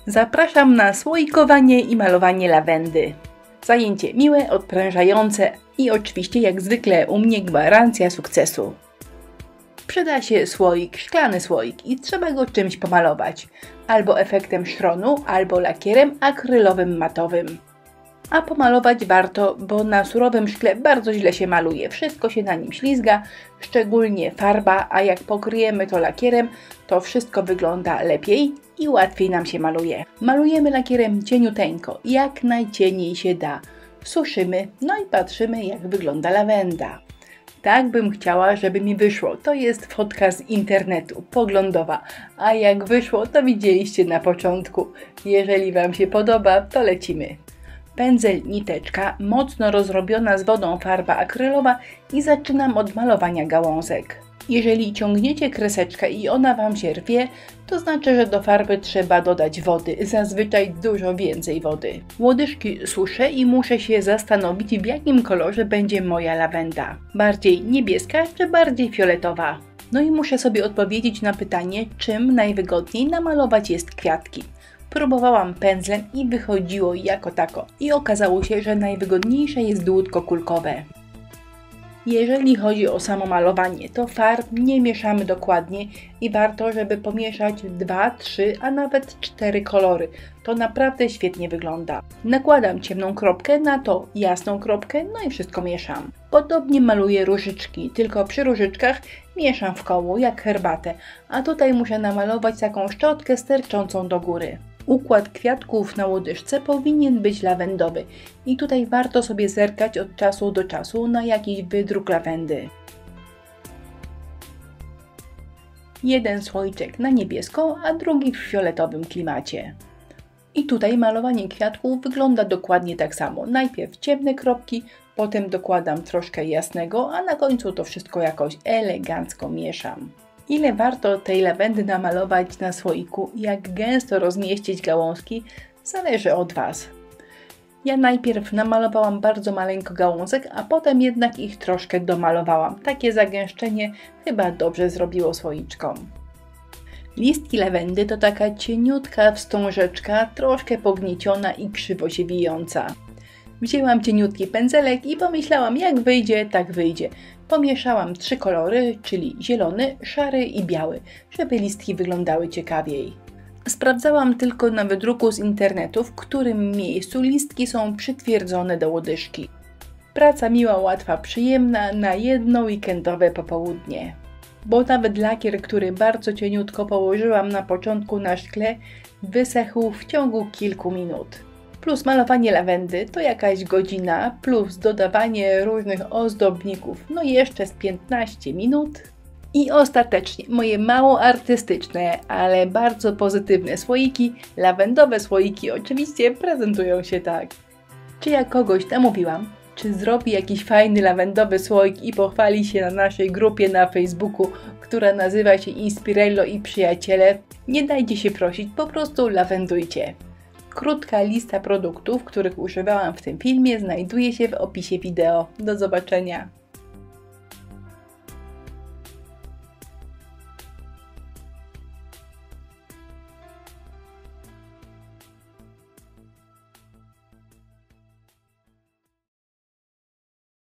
Zapraszam na słoikowanie i malowanie lawendy. Zajęcie miłe, odprężające i oczywiście jak zwykle u mnie gwarancja sukcesu. Przyda się słoik, szklany słoik i trzeba go czymś pomalować. Albo efektem szronu, albo lakierem akrylowym matowym. A pomalować warto, bo na surowym szkle bardzo źle się maluje. Wszystko się na nim ślizga, szczególnie farba, a jak pokryjemy to lakierem, to wszystko wygląda lepiej i łatwiej nam się maluje. Malujemy lakierem cieniuteńko, jak najcieniej się da. Suszymy, no i patrzymy, jak wygląda lawenda. Tak bym chciała, żeby mi wyszło. To jest fotka z internetu, poglądowa. A jak wyszło, to widzieliście na początku. Jeżeli Wam się podoba, to lecimy. Pędzel, niteczka, mocno rozrobiona z wodą farba akrylowa i zaczynam od malowania gałązek. Jeżeli ciągniecie kreseczkę i ona Wam się rwie, to znaczy, że do farby trzeba dodać wody, zazwyczaj dużo więcej wody. Łodyżki suszę i muszę się zastanowić, w jakim kolorze będzie moja lawenda. Bardziej niebieska czy bardziej fioletowa? No i muszę sobie odpowiedzieć na pytanie, czym najwygodniej namalować jest kwiatki. Próbowałam pędzlem i wychodziło jako tako. I okazało się, że najwygodniejsze jest dłutko kulkowe. Jeżeli chodzi o samo malowanie, to farb nie mieszamy dokładnie i warto, żeby pomieszać 2, 3, a nawet 4 kolory. To naprawdę świetnie wygląda. Nakładam ciemną kropkę, na to jasną kropkę, no i wszystko mieszam. Podobnie maluję różyczki, tylko przy różyczkach mieszam w koło jak herbatę, a tutaj muszę namalować taką szczotkę sterczącą do góry. Układ kwiatków na łodyżce powinien być lawendowy i tutaj warto sobie zerkać od czasu do czasu na jakiś wydruk lawendy. Jeden słoiczek na niebiesko, a drugi w fioletowym klimacie. I tutaj malowanie kwiatków wygląda dokładnie tak samo. Najpierw ciemne kropki, potem dokładam troszkę jasnego, a na końcu to wszystko jakoś elegancko mieszam. Ile warto tej lawendy namalować na słoiku i jak gęsto rozmieścić gałązki, zależy od Was. Ja najpierw namalowałam bardzo maleńko gałązek, a potem jednak ich troszkę domalowałam. Takie zagęszczenie chyba dobrze zrobiło słoiczkom. Listki lawendy to taka cieniutka wstążeczka, troszkę pognieciona i krzywo się wijąca. Wzięłam cieniutki pędzelek i pomyślałam, jak wyjdzie, tak wyjdzie. Pomieszałam 3 kolory, czyli zielony, szary i biały, żeby listki wyglądały ciekawiej. Sprawdzałam tylko na wydruku z internetu, w którym miejscu listki są przytwierdzone do łodyżki. Praca miła, łatwa, przyjemna na jedno weekendowe popołudnie. Bo nawet lakier, który bardzo cieniutko położyłam na początku na szkle, wysechł w ciągu kilku minut. Plus malowanie lawendy to jakaś godzina, plus dodawanie różnych ozdobników, no jeszcze z 15 minut. I ostatecznie moje mało artystyczne, ale bardzo pozytywne słoiki, lawendowe słoiki oczywiście prezentują się tak. Czy ja kogoś namówiłam? Czy zrobi jakiś fajny lawendowy słoik i pochwali się na naszej grupie na Facebooku, która nazywa się Inspirello i Przyjaciele? Nie dajcie się prosić, po prostu lawendujcie. Krótka lista produktów, których używałam w tym filmie, znajduje się w opisie wideo. Do zobaczenia!